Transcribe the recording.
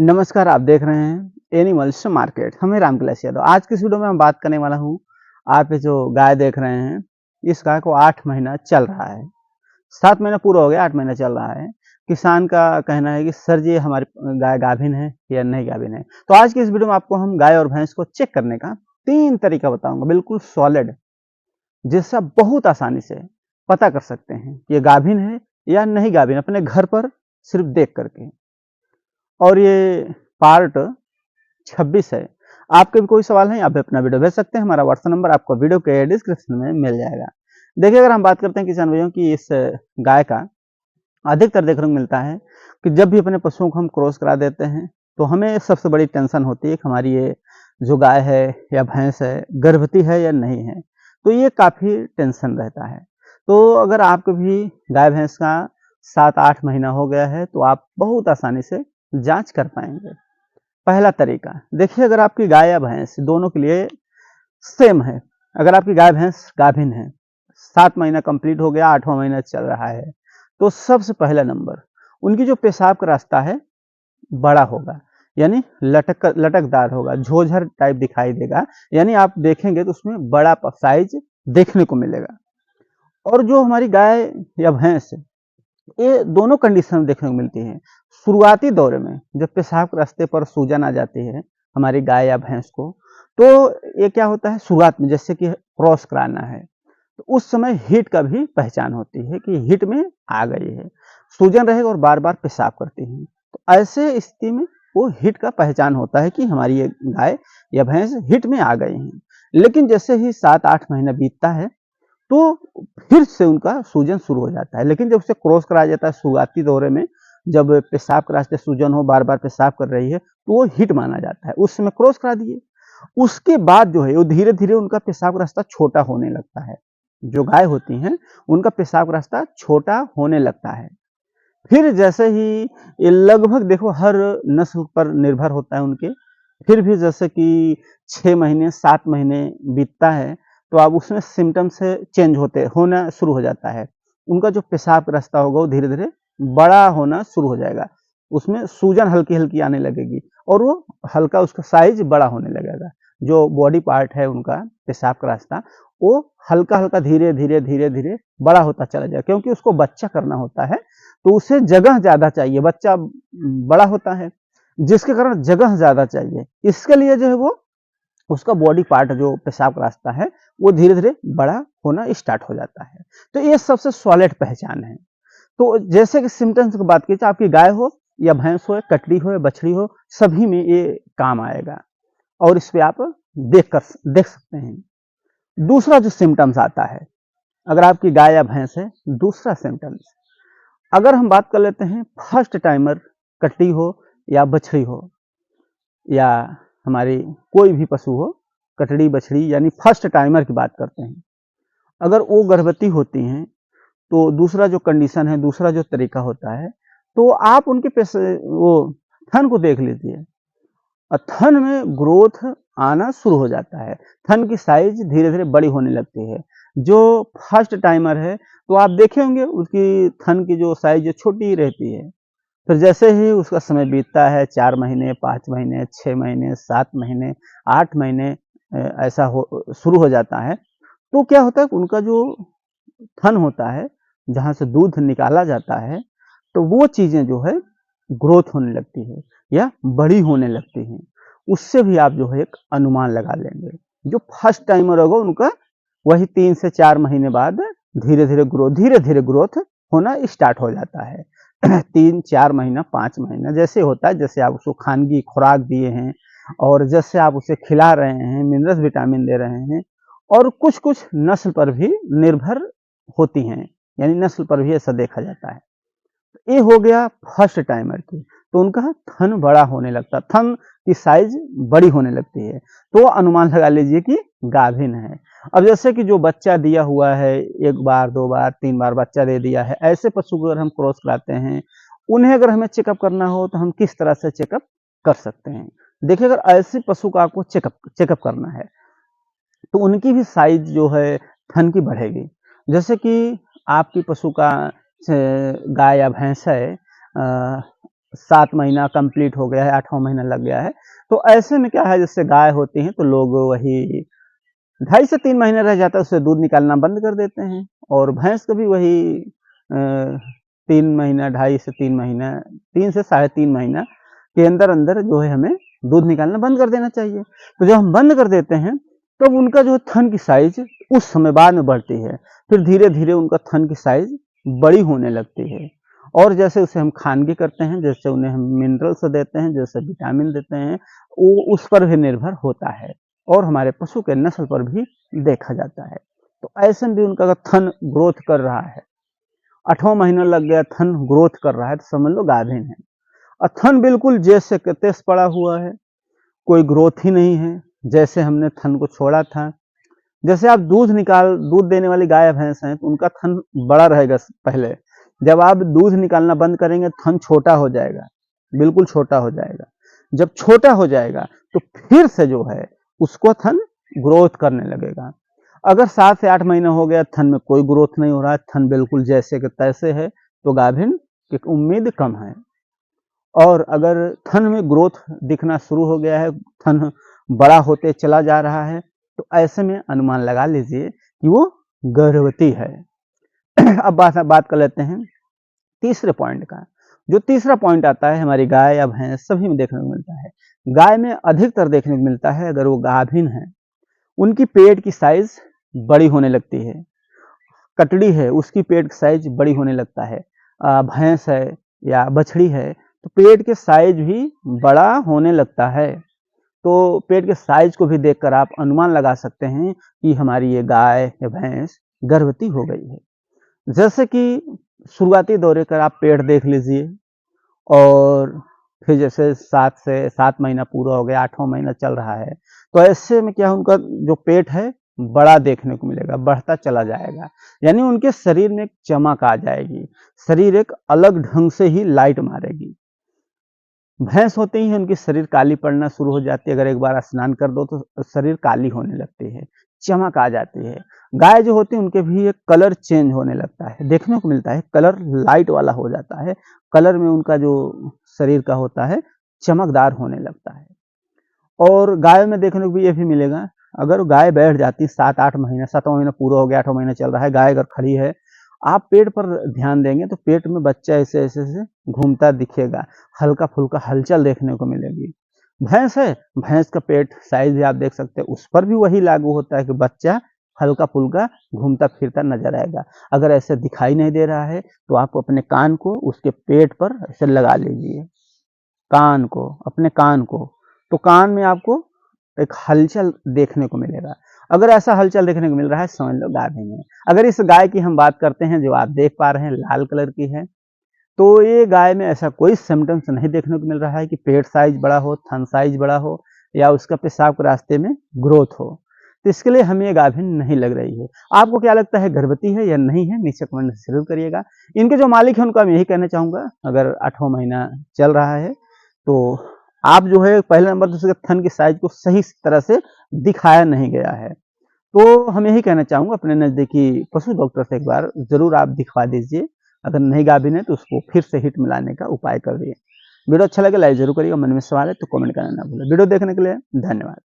नमस्कार, आप देख रहे हैं एनिमल्स मार्केट। हमें रामकलश यादव। आज की इस वीडियो में मैं बात करने वाला हूँ। आप ये जो गाय देख रहे हैं, इस गाय को 8 महीना चल रहा है। 7 महीना पूरा हो गया, 8 महीना चल रहा है। किसान का कहना है कि सर जी हमारी गाय गाभिन है या नहीं गाभिन है। तो आज की इस वीडियो में आपको हम गाय और भैंस को चेक करने का 3 तरीका बताऊंगा, बिल्कुल सॉलिड, जिससे आप बहुत आसानी से पता कर सकते हैं कि ये गाभिन है या नहीं गाभिन, अपने घर पर सिर्फ देख करके। और ये पार्ट 26 है। आपके भी कोई सवाल है, आप भी अपना वीडियो भेज सकते हैं। हमारा व्हाट्सएप नंबर आपको वीडियो के डिस्क्रिप्शन में मिल जाएगा। देखिए, अगर हम बात करते हैं किसान भाइयों की, इस गाय का अधिकतर देखने को मिलता है कि जब भी अपने पशुओं को हम क्रॉस करा देते हैं तो हमें सबसे बड़ी टेंशन होती है कि हमारी ये जो गाय है या भैंस है गर्भवती है या नहीं है। तो ये काफ़ी टेंशन रहता है। तो अगर आपको भी गाय भैंस का 7-8 महीना हो गया है तो आप बहुत आसानी से जांच कर पाएंगे। पहला तरीका देखिए, अगर आपकी गाय या भैंस दोनों के लिए सेम है, अगर आपकी गाय भैंस गाभिन है, 7 महीना कंप्लीट हो गया, 8वां महीना चल रहा है, तो सबसे पहला नंबर उनकी जो पेशाब का रास्ता है बड़ा होगा, यानी लटकदार होगा, झोझर टाइप दिखाई देगा। यानी आप देखेंगे तो उसमें बड़ा साइज देखने को मिलेगा। और जो हमारी गाय या भैंस, ये दोनों कंडीशन देखने को मिलती है। शुरुआती दौर में जब पेशाब के रास्ते पर सूजन आ जाती है हमारी गाय या भैंस को, तो ये क्या होता है, शुरुआत में जैसे कि क्रॉस कराना है तो उस समय हीट का भी पहचान होती है कि हीट में आ गई है। सूजन रहेगा और बार बार पेशाब करती है, तो ऐसे स्थिति में वो हीट का पहचान होता है कि हमारी ये गाय या भैंस हीट में आ गई हैं। लेकिन जैसे ही 7-8 महीना बीतता है तो फिर से उनका सूजन शुरू हो जाता है। लेकिन जब उसे क्रॉस कराया जाता है शुरुआती दौरे में, जब पेशाब के रास्ते सूजन हो, बार बार पेशाब कर रही है, तो वो हिट माना जाता है, उस समय क्रॉस करा दिए। उसके बाद जो है वो धीरे धीरे उनका पेशाब का रास्ता छोटा होने लगता है। जो गाय होती हैं उनका पेशाब का रास्ता छोटा होने लगता है। फिर जैसे ही ये लगभग देखो हर नस्ल पर निर्भर होता है उनके, फिर भी जैसे कि 6 महीने 7 महीने बीतता है तो अब उसमें सिम्टम्स चेंज होना शुरू हो जाता है। उनका जो पेशाब का रास्ता होगा वो धीरे धीरे बड़ा होना शुरू हो जाएगा, उसमें सूजन हल्की हल्की आने लगेगी और वो हल्का उसका साइज बड़ा होने लगेगा। जो बॉडी पार्ट है उनका पेशाब का रास्ता, वो हल्का हल्का धीरे धीरे धीरे धीरे बड़ा होता चला जाएगा, क्योंकि उसको बच्चा करना होता है तो उसे जगह ज्यादा चाहिए। बच्चा बड़ा होता है जिसके कारण जगह ज्यादा चाहिए, इसके लिए जो है वो उसका बॉडी पार्ट जो पेशाब का रास्ता है वो धीरे धीरे बड़ा होना स्टार्ट हो जाता है। तो ये सबसे सॉलिड पहचान है। तो जैसे कि सिम्टम्स की बात की जाए, आपकी गाय हो या भैंस हो, कटड़ी हो या बछड़ी हो, सभी में ये काम आएगा और इस पे आप देख सकते हैं। दूसरा जो सिम्टम्स आता है, अगर आपकी गाय या भैंस है, दूसरा सिम्टम्स अगर हम बात कर लेते हैं फर्स्ट टाइमर, कट्टी हो या बछड़ी हो या हमारी कोई भी पशु हो, कटड़ी बछड़ी यानी फर्स्ट टाइमर की बात करते हैं, अगर वो गर्भवती होती हैं तो दूसरा जो कंडीशन है, दूसरा जो तरीका होता है, तो आप उनके वो थन को देख लीजिए। थन में ग्रोथ आना शुरू हो जाता है, थन की साइज धीरे धीरे बड़ी होने लगती है। जो फर्स्ट टाइमर है तो आप देखे होंगे उसकी थन की जो साइज छोटी रहती है। फिर जैसे ही उसका समय बीतता है, 4 महीने 5 महीने 6 महीने 7 महीने 8 महीने ऐसा हो शुरू हो जाता है, तो क्या होता है उनका जो थन होता है जहाँ से दूध निकाला जाता है, तो वो चीजें जो है ग्रोथ होने लगती है या बड़ी होने लगती हैं। उससे भी आप जो है एक अनुमान लगा लेंगे। जो फर्स्ट टाइमर होगा उनका वही 3 से 4 महीने बाद धीरे धीरे ग्रोथ होना स्टार्ट हो जाता है। 3-4 महीना 5 महीना जैसे होता है, जैसे आप उसको खानगी खुराक दिए हैं और जैसे आप उसे खिला रहे हैं, मिनरल्स विटामिन दे रहे हैं, और कुछ कुछ नस्ल पर भी निर्भर होती हैं, यानी नस्ल पर भी ऐसा देखा जाता है। ये हो गया फर्स्ट टाइमर की, तो उनका थन बड़ा होने लगता, थन की साइज बड़ी होने लगती है, तो अनुमान लगा लीजिए कि गाभिन है। अब जैसे कि जो बच्चा दिया हुआ है, 1 बार 2 बार 3 बार बच्चा दे दिया है, ऐसे पशु को अगर हम क्रॉस कराते हैं, उन्हें अगर हमें चेकअप करना हो तो हम किस तरह से चेकअप कर सकते हैं। देखिए, अगर ऐसे पशु का आपको चेकअप करना है तो उनकी भी साइज जो है थन की बढ़ेगी। जैसे कि आपकी पशु का गाय या भैंस है, 7 महीना कंप्लीट हो गया है, 8वां महीना लग गया है। तो ऐसे में क्या है, जैसे गाय होती हैं तो लोग वही 2.5 से 3 महीने रह जाता है, उससे दूध निकालना बंद कर देते हैं। और भैंस का भी वही 3 महीना, 2.5 से 3 महीना, 3 से 3.5 महीना के अंदर जो है हमें दूध निकालना बंद कर देना चाहिए। तो जब हम बंद कर देते हैं तब उनका जो थन की साइज उस समय बाद में बढ़ती है, फिर धीरे धीरे उनका थन की साइज बड़ी होने लगती है। और जैसे उसे हम खानगी करते हैं, जैसे उन्हें हम मिनरल्स देते हैं, जैसे विटामिन देते हैं, वो उस पर भी निर्भर होता है और हमारे पशु के नस्ल पर भी देखा जाता है। तो ऐसे में भी उनका थन ग्रोथ कर रहा है, 8वां महीना लग गया, थन ग्रोथ कर रहा है, तो समझ लो गाभिन है। और थन बिल्कुल जैसे के तेज पड़ा हुआ है, कोई ग्रोथ ही नहीं है, जैसे हमने थन को छोड़ा था। जैसे आप दूध देने वाली गाय भैंस हैं तो उनका थन बड़ा रहेगा पहले, जब आप दूध निकालना बंद करेंगे थन छोटा हो जाएगा, बिल्कुल छोटा हो जाएगा। जब छोटा हो जाएगा तो फिर से जो है उसको थन ग्रोथ करने लगेगा। अगर 7 से 8 महीना हो गया, थन में कोई ग्रोथ नहीं हो रहा है, थन बिल्कुल जैसे के तैसे है, तो गाभिन की उम्मीद कम है। और अगर थन में ग्रोथ दिखना शुरू हो गया है, थन बड़ा होते चला जा रहा है, तो ऐसे में अनुमान लगा लीजिए कि वो गर्भवती है। अब बात कर लेते हैं तीसरे पॉइंट का। जो तीसरा पॉइंट आता है, हमारी गाय या भैंस सभी में देखने को मिलता है। गाय में अधिकतर देखने को मिलता है, अगर वो गाभिन है, उनकी पेट की साइज बड़ी होने लगती है। कटड़ी है, उसकी पेट की साइज बड़ी होने लगता है। भैंस है या बछड़ी है, तो पेट के साइज भी बड़ा होने लगता है। तो पेट के साइज को भी देखकर आप अनुमान लगा सकते हैं कि हमारी ये गाय या भैंस गर्भवती हो गई है। जैसे कि शुरुआती दौरे का आप पेट देख लीजिए, और फिर जैसे 7 महीना पूरा हो गया, 8वां महीना चल रहा है, तो ऐसे में क्या उनका जो पेट है बड़ा देखने को मिलेगा, बढ़ता चला जाएगा। यानी उनके शरीर में एक चमक आ जाएगी, शरीर एक अलग ढंग से ही लाइट मारेगी। भैंस होते ही उनकी शरीर काली पड़ना शुरू हो जाती है, अगर एक बार स्नान कर दो तो शरीर काली होने लगती है, चमक आ जाती है। गाय जो होती है उनके भी एक कलर चेंज होने लगता है, देखने को मिलता है, कलर लाइट वाला हो जाता है, कलर में उनका जो शरीर का होता है चमकदार होने लगता है। और गाय में देखने को भी ये भी मिलेगा, अगर गाय बैठ जाती 7-8 महीना, 7वां महीना पूरा हो गया, 8वां महीना चल रहा है, गाय अगर खड़ी है, आप पेट पर ध्यान देंगे तो पेट में बच्चा ऐसे ऐसे से घूमता दिखेगा, हल्का फुल्का हलचल देखने को मिलेगी। भैंस है, भैंस का पेट साइज भी आप देख सकते हैं, उस पर भी वही लागू होता है कि बच्चा हल्का फुल्का घूमता फिरता नजर आएगा। अगर ऐसे दिखाई नहीं दे रहा है तो आप अपने कान को उसके पेट पर ऐसे लगा लीजिए, कान को, अपने कान को, तो कान में आपको एक हलचल देखने को मिलेगा। अगर ऐसा हलचल देखने को मिल रहा है, समझ लो गाभिन है। अगर इस गाय की हम बात करते हैं, जो आप देख पा रहे हैं लाल कलर की है, तो ये गाय में ऐसा कोई सिम्टम्स नहीं देखने को मिल रहा है कि पेट साइज बड़ा हो, थन साइज बड़ा हो, या उसका पेशाब के रास्ते में ग्रोथ हो। तो इसके लिए हमें ये गाभिन नहीं लग रही है। आपको क्या लगता है, गर्भवती है या नहीं है? नीचे कमेंट जरूर करिएगा। इनके जो मालिक हैं उनका मैं यही कहना चाहूँगा, अगर 8वां महीना चल रहा है तो आप जो है पहले नंबर तो उसके थन की साइज को सही तरह से दिखाया नहीं गया है। तो हम यही कहना चाहूँगा, अपने नज़दीकी पशु डॉक्टर से एक बार ज़रूर आप दिखवा दीजिए। अगर नहीं गाभिन है तो उसको फिर से हिट मिलाने का उपाय करिए। वीडियो अच्छा लगे लाइक ज़रूर करिएगा, मन में सवाल है तो कमेंट करना ना भूलें। वीडियो देखने के लिए धन्यवाद।